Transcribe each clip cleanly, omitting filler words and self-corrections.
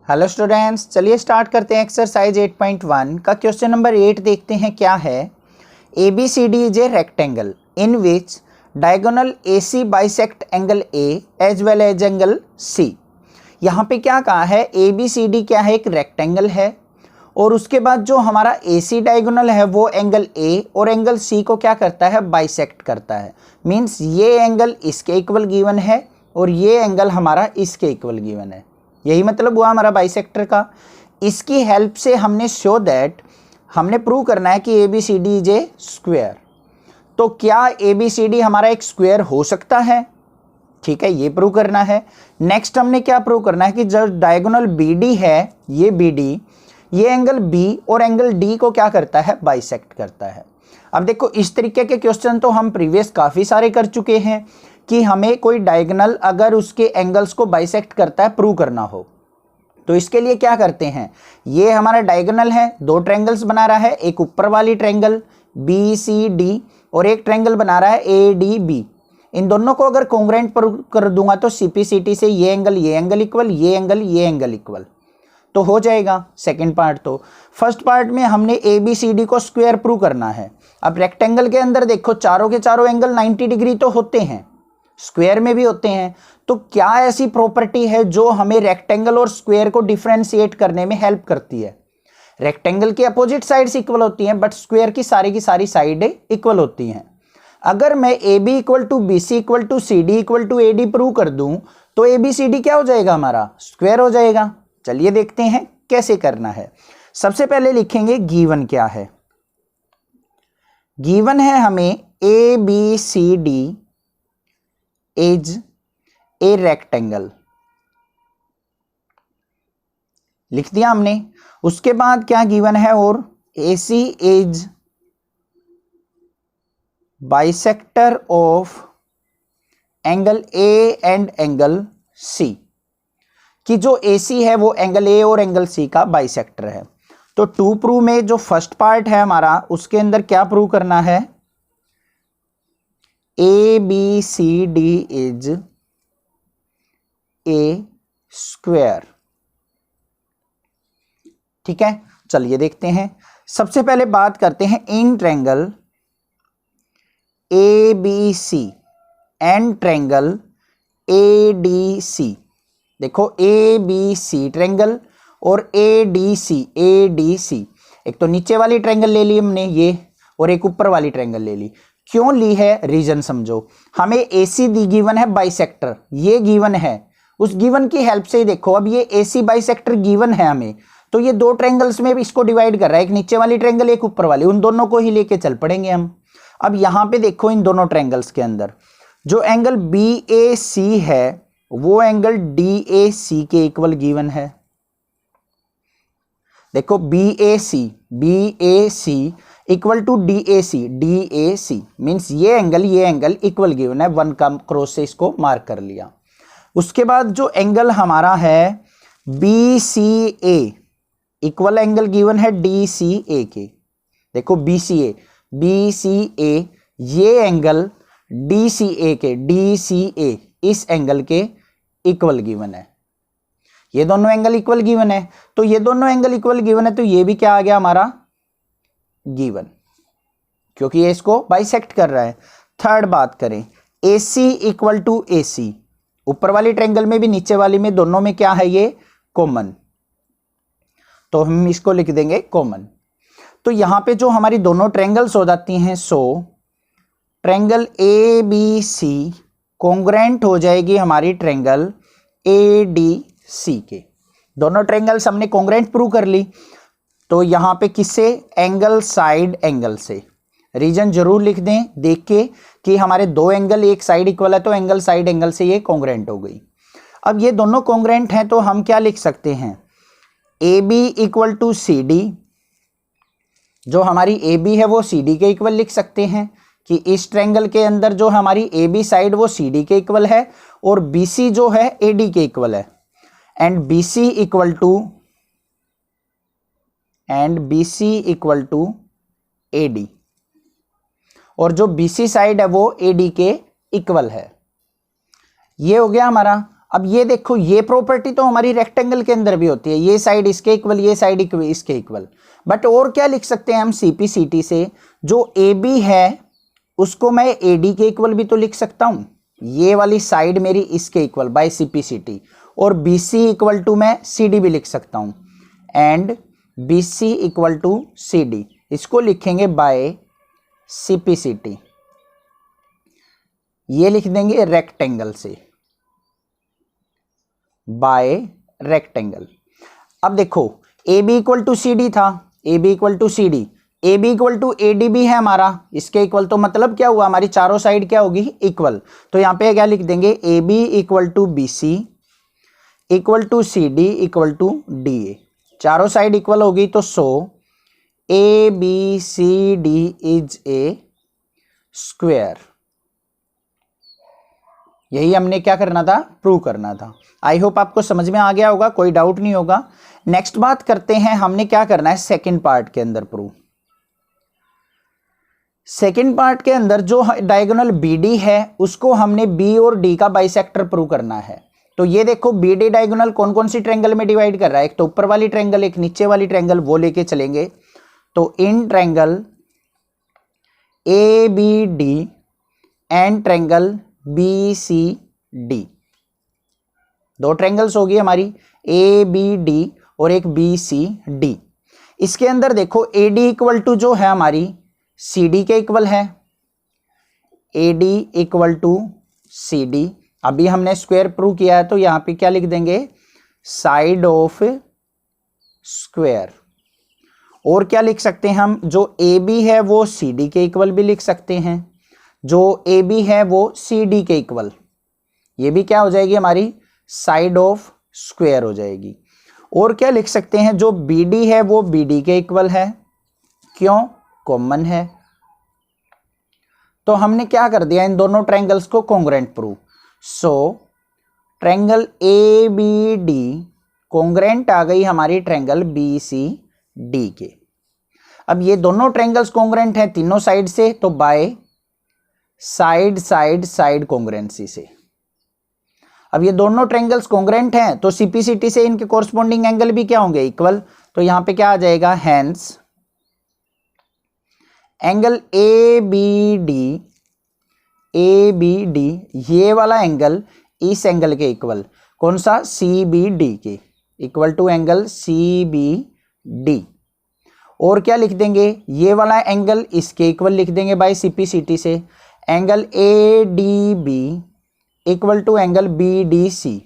Hello students, चलिए start करते हैं एक्सरसाइज 8.1 का क्वेश्चन नंबर 8 देखते हैं क्या है। A B C D is a rectangle in which diagonal A C bisect angle A as well as angle C. यहाँ पे क्या कहा है, ए बी सी डी क्या है, एक रेक्टेंगल है और उसके बाद जो हमारा ए सी डायगोनल है वो एंगल ए और एंगल सी को क्या करता है, बाइसेक्ट करता है। मीन्स ये एंगल इसके इक्वल गिवन है और ये एंगल हमारा इसके इक्वल गिवन है। यही मतलब हुआ हमारा बाइसेक्टर का। इसकी हेल्प से हमने शो दैट हमने प्रूव करना है कि A B C D is a square. तो क्या ए बी सी डी हमारा एक स्क्वायर हो सकता है? ठीक है, ये प्रूव करना है। नेक्स्ट हमने क्या प्रूव करना है कि जब डायगोनल बी डी है, ये बी डी, ये एंगल बी और एंगल डी को क्या करता है, बाइसेक्ट करता है। अब देखो, इस तरीके के क्वेश्चन तो हम प्रीवियस काफ़ी सारे कर चुके हैं कि हमें कोई डायगोनल अगर उसके एंगल्स को बाइसेक्ट करता है प्रूव करना हो तो इसके लिए क्या करते हैं, ये हमारा डायगोनल है, दो ट्रायंगल्स बना रहा है, एक ऊपर वाली ट्रायंगल बी सी डी और एक ट्रायंगल बना रहा है ए डी बी। इन दोनों को अगर कॉन्ग्रुएंट कर दूंगा तो सीपीसीटी से ये एंगल इक्वल, ये एंगल इक्वल तो हो जाएगा। सेकंड पार्ट तो फर्स्ट पार्ट में हमने ए बी सी डी को स्क्वायर प्रूव करना है। अब रेक्टेंगल के अंदर देखो चारों के चारों एंगल 90 डिग्री तो होते हैं, स्क्वायर में भी होते हैं। तो क्या ऐसी प्रॉपर्टी है जो हमें रेक्टेंगल और स्क्वायर को डिफरेंशिएट करने में हेल्प करती है? रेक्टेंगल की अपोजिट साइड्स इक्वल होती हैं बट स्क्वायर की सारी साइडें इक्वल होती हैं। अगर मैं A B equal to B C equal to C D equal to A D prove कर दूं तो ए बी सी डी क्या हो जाएगा, हमारा स्क्वायर हो जाएगा। चलिए देखते हैं कैसे करना है। सबसे पहले लिखेंगे गिवन क्या है। गिवन है हमें A B C D is a rectangle, लिख दिया हमने। उसके बाद क्या गिवन है, और A C is bisector of angle A and angle C, कि जो ए सी है वो एंगल ए और एंगल सी का बाइसेक्टर है। तो टू प्रूव में जो फर्स्ट पार्ट है हमारा, उसके अंदर क्या प्रूव करना है, A B C D is a square. ठीक है, चलिए देखते हैं। सबसे पहले बात करते हैं in triangle A B C and triangle A D C. देखो ए बी सी ट्रायंगल और ए डी सी, एक तो नीचे वाली ट्रायंगल ले ली हमने ये, और एक ऊपर वाली ट्रायंगल ले ली। क्यों ली है, रीजन समझो। हमें ए सी दी गिवन है बाइसेक्टर, ये गिवन है, उस गिवन की हेल्प से ही देखो अब ये ए सी बाइसेक्टर गिवन है हमें, तो ये दो ट्रायंगल्स में इसको डिवाइड कर रहा है, एक नीचे वाली ट्रायंगल एक ऊपर वाली, उन दोनों को ही लेके चल पड़ेंगे हम। अब यहां पे देखो इन दोनों ट्रायंगल्स के अंदर जो एंगल बी ए सी है वो एंगल डी ए सी के इक्वल गिवन है। देखो B A C equal to D A C means ये एंगल इक्वल गिवन है, वन का क्रॉस से इसको मार्क कर लिया। उसके बाद जो एंगल हमारा है बी सी ए इक्वल एंगल गिवन है डी सी ए के। देखो बी सी ए ये एंगल डी सी ए इस एंगल के इक्वल गिवन है। ये दोनों एंगल इक्वल गिवन है, तो ये दोनों एंगल इक्वल गिवन है तो ये भी क्या आ गया हमारा गिवन, क्योंकि ये इसको बाइसेक्ट कर रहा है। थर्ड बात करें, ए सी इक्वल टू ए सी, ऊपर वाली ट्रायंगल में भी नीचे वाली में दोनों में क्या है, ये कॉमन, तो हम इसको लिख देंगे कॉमन। तो यहां पे जो हमारी दोनों ट्रायंगल्स हो जाती हैं, so triangle A B C congruent हो जाएगी हमारी ट्रायंगल ए डी सी के। दोनों ट्रायंगल्स हमने कॉन्ग्रुएंट प्रूव कर ली, तो यहां पे किससे, एंगल साइड एंगल से। रीजन जरूर लिख दें देख के कि हमारे दो एंगल एक साइड इक्वल है, तो एंगल साइड एंगल से ये कॉन्ग्रुएंट हो गई। अब ये दोनों कॉन्ग्रुएंट हैं तो हम क्या लिख सकते हैं, A B equal to C D, जो हमारी ए बी है वो सी डी के इक्वल लिख सकते हैं कि इस ट्रायंगल के अंदर जो हमारी ए बी साइड वो सी डी के इक्वल है और बी सी जो है ए डी के इक्वल है, and B C equal to A D, और जो बी सी साइड है वो ए डी के इक्वल है। ये हो गया हमारा। अब ये देखो, ये प्रॉपर्टी तो हमारी रेक्टेंगल के अंदर भी होती है, ये साइड इसके इक्वल, ये साइड इसके इक्वल। बट और क्या लिख सकते हैं हम सीपीसीटी से, जो ए बी है उसको मैं ए डी के इक्वल भी तो लिख सकता हूं, ये वाली साइड मेरी इसके इक्वल बाय सीपीसीटी, और बी सी इक्वल टू मैं सी डी भी लिख सकता हूं, and B C equal to C D, इसको लिखेंगे बाय सीपीसीटी, ये लिख देंगे रेक्टेंगल से, बाय रेक्टेंगल। अब देखो A B equal to C D था, A B equal to C D, A B equal to A D भी है हमारा इसके इक्वल, तो मतलब क्या हुआ, हमारी चारों साइड क्या होगी, इक्वल। तो यहां पे क्या लिख देंगे, A B equal to B C equal to C D equal to D A, चारों साइड इक्वल होगी, तो so A B C D is a square. यही हमने क्या करना था, प्रूव करना था। आई होप आपको समझ में आ गया होगा, कोई डाउट नहीं होगा। नेक्स्ट बात करते हैं, हमने क्या करना है सेकंड पार्ट के अंदर प्रूव। सेकंड पार्ट के अंदर जो डायगोनल बी डी है उसको हमने बी और डी का बाइसेक्टर प्रूव करना है। तो ये देखो बी डी डायगोनल कौन कौन सी ट्रायंगल में डिवाइड कर रहा है, एक तो ऊपर वाली ट्रायंगल, एक नीचे वाली ट्रायंगल, वो लेके चलेंगे। तो in triangle A B D and triangle B C D, दो ट्रायंगल्स होगी हमारी ए बी डी और एक बी सी डी। इसके अंदर देखो ए डी इक्वल टू जो है हमारी सी डी के इक्वल है, A D equal to C D. अभी हमने स्क्वायर प्रूव किया है, तो यहां पे क्या लिख देंगे, साइड ऑफ स्क्वायर। और क्या लिख सकते हैं हम, जो ए बी है वो सी डी के इक्वल भी लिख सकते हैं, जो ए बी है वो सी डी के इक्वल, ये भी क्या हो जाएगी हमारी साइड ऑफ स्क्वायर हो जाएगी। और क्या लिख सकते हैं, जो बी डी है वो बी डी के इक्वल है, क्यों, कॉमन है। तो हमने क्या कर दिया, इन दोनों ट्रायंगल्स को congruent prove. So triangle A B D congruent आ गई हमारी ट्रायंगल बी सी डी के। अब ये दोनों ट्रायंगल्स कॉन्ग्रुएंट हैं तीनों साइड से, तो by side side side congruency से। अब ये दोनों ट्रायंगल्स कॉन्ग्रुएंट हैं, तो सीपीसीटी से इनके कोरस्पॉन्डिंग एंगल भी क्या होंगे, इक्वल। तो यहां पे क्या आ जाएगा, hence angle A B D, ये वाला एंगल इस एंगल के इक्वल, कौन सा, सी बी डी के equal to angle C B D. और क्या लिख देंगे, ये वाला एंगल इसके इक्वल लिख देंगे बाय सीपीसीटी से, angle A D B equal to angle B D C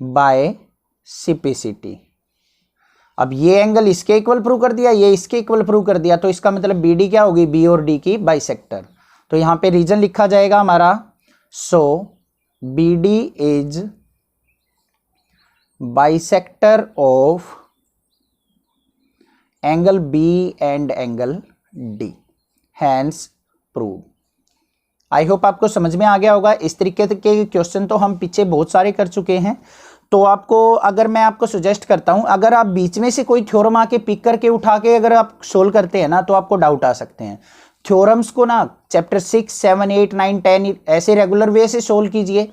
by CPCT. अब ये एंगल इसके इक्वल प्रूव कर दिया, ये इसके इक्वल प्रूव कर दिया, तो इसका मतलब बी डी क्या होगी, बी और डी की बाइसेक्टर। तो यहां पे रीजन लिखा जाएगा हमारा, so B D is bisector of angle B and angle D, hence prove. I hope आपको समझ में आ गया होगा। इस तरीके के क्वेश्चन तो हम पीछे बहुत सारे कर चुके हैं। तो आपको, अगर मैं आपको सजेस्ट करता हूं, अगर आप बीच में से कोई थ्योरम आके पिक करके उठा के अगर आप सोल्व करते हैं ना, तो आपको डाउट आ सकते हैं। थ्योरम्स को ना चैप्टर 6, 7, 8, 9, 10 ऐसे रेगुलर वे से सोल्व कीजिए।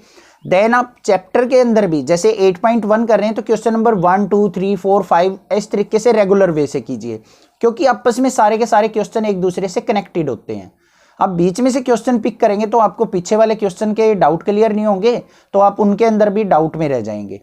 देन आप चैप्टर के अंदर भी जैसे 8.1 कर रहे हैं, तो क्वेश्चन नंबर 1, 2, 3, 4, 5 इस तरीके से रेगुलर वे से कीजिए, क्योंकि आपस में सारे के सारे क्वेश्चन एक दूसरे से कनेक्टेड होते हैं। आप बीच में से क्वेश्चन पिक करेंगे तो आपको पीछे वाले क्वेश्चन के डाउट क्लियर नहीं होंगे, तो आप उनके अंदर भी डाउट में रह जाएंगे।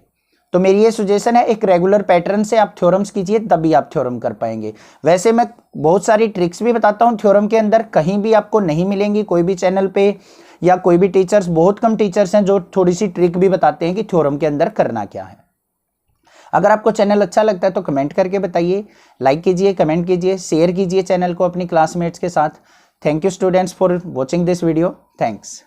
तो मेरी ये सजेशन है, एक रेगुलर पैटर्न से आप थ्योरम्स कीजिए, तभी आप थ्योरम कर पाएंगे। वैसे मैं बहुत सारी ट्रिक्स भी बताता हूँ थ्योरम के अंदर, कहीं भी आपको नहीं मिलेंगी कोई भी चैनल पे, या कोई भी टीचर्स, बहुत कम टीचर्स हैं जो थोड़ी सी ट्रिक भी बताते हैं कि थ्योरम के अंदर करना क्या है। अगर आपको चैनल अच्छा लगता है तो कमेंट करके बताइए, लाइक कीजिए, कमेंट कीजिए, शेयर कीजिए चैनल को अपनी क्लासमेट्स के साथ। Thank you students for watching this video. Thanks.